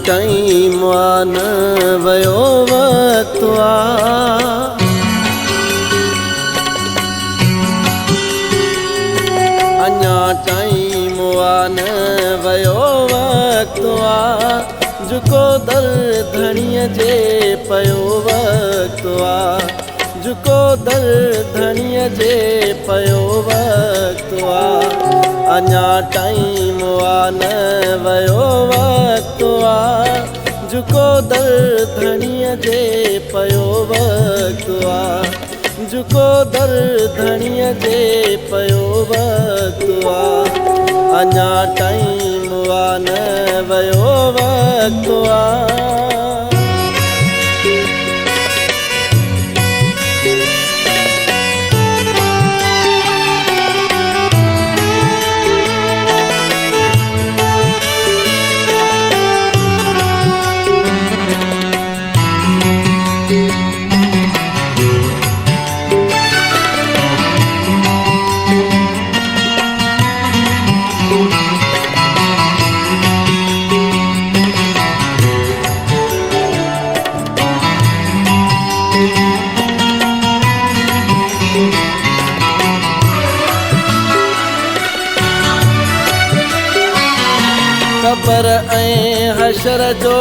Time न वयो वक़्तु अञा टाइम न वयो वक़्तु झुको दर धणीअ जे पयो वक़्तु झुको दर धणीअ जे पयो वक़्तु अञा टाइम न वयो वक़्तु झुको दर धणीअ जे पयो वक़्तु झुको दर धणीअ जे पयो वक़्तु अञा टाइम न वयो वक़्तु कबर ऐं हशर जो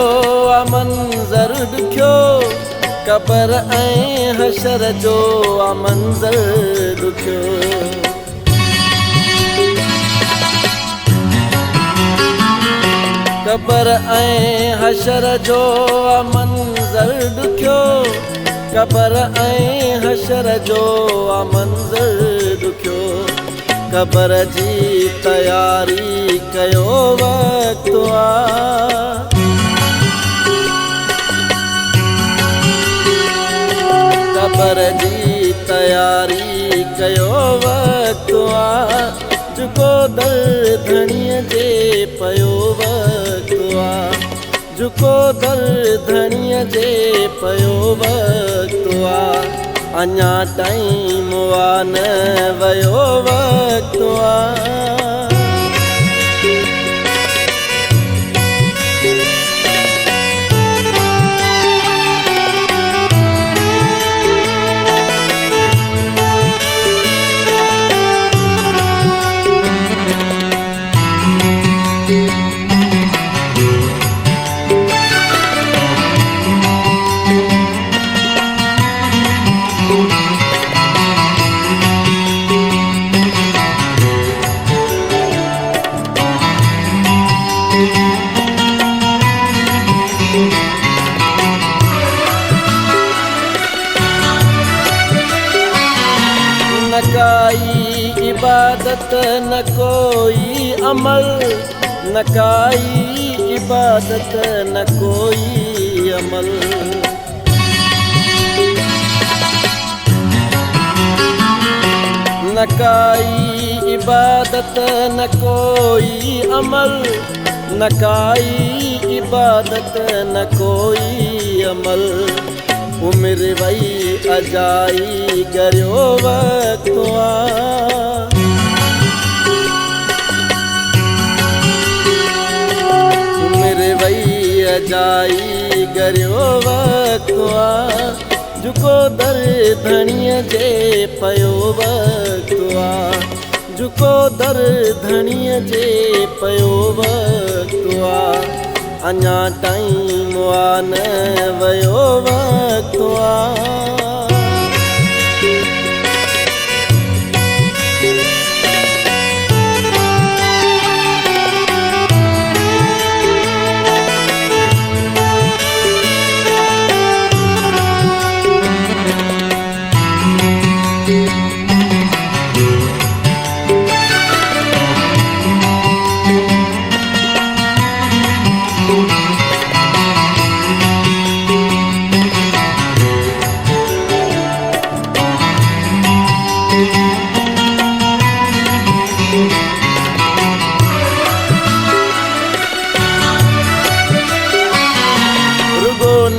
मंज़र ॾुखियो कबर ऐं हशर जो मंज़र ॾुखियो कबर ऐं हशर जो मंज़र ॾुखियो कबर ऐं हशर जो मंज़र ॾुखियो कबर जी तयारी कयो वक़्तु कबर जी तयारी कयो वक़्तु झुको दर धणीअ जे पयो वक़्तु झुको दर धणीअ जे पयो वक़्तु अञा टाइम न वयो वक़्तु न काई इबादत न कोई अमल न काई इबादत न कोई अमल न काई इबादत न कोई अमल न काई इबादत न कोई अमल उमिरि वई अजाई गरियो वक़्तु उमिरि वई अजाई गरियो वक़्तु झुको दर धणीअ जे पयो वक़्तु झुको दर धणीअ जे पयो वक़्तु अञा टाइम न वयो वक़्तु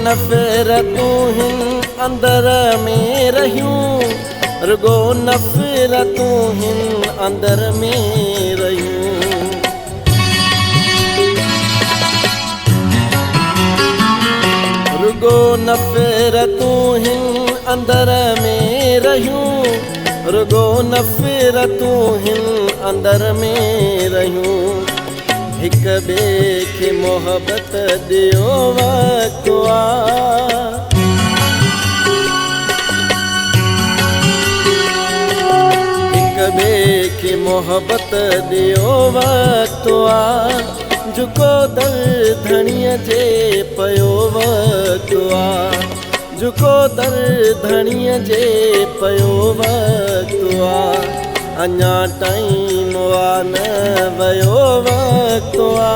नफ़रतूं हिन अंदर में रहियूं रुगो नफ़रतूं हिन अंदर में रहियूं रुगो नफ़रतूं हिन अंदर में रहियूं, रुगो नफ़रतूं हिन अंदर में रहियूं। हिक ॿिए खे मोहबत ॾियो वक़्तु आ, हिक ॿिए खे मोहबत ॾियो वक़्तु आ। झुको दर धणीअ जे पयो वक़्तु आ, झुको दर धणीअ जे पयो वक़्तु आ। अञा टाइम आ न वयो वक़्तु आ।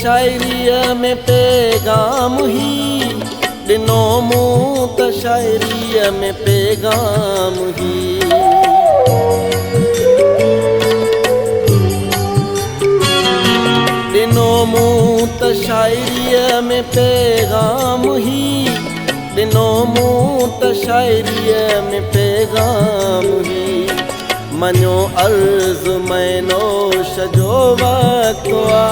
शायरीअ में पैगाम ही ॾिनो मूं त शायरीअ में पैगाम ही। ॾिनो मूं त शायरीअ में पैगाम ही, ॾिनो मूं त शायरीअ में पैगाम ही। मञो अर्ज़ मैनोश जो वक़्तु आ,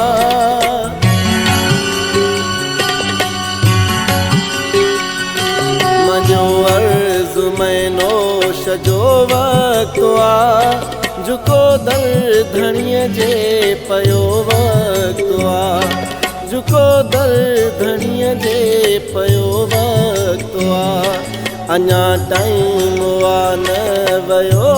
मञो अर्ज़ मैनोश जो वक़्तु आ। झुको दर धणीअ जे पयो वक़्तु आ, झुको दर धणीअ जे पयो वक़्तु आ। अञा टाइम आ न वयो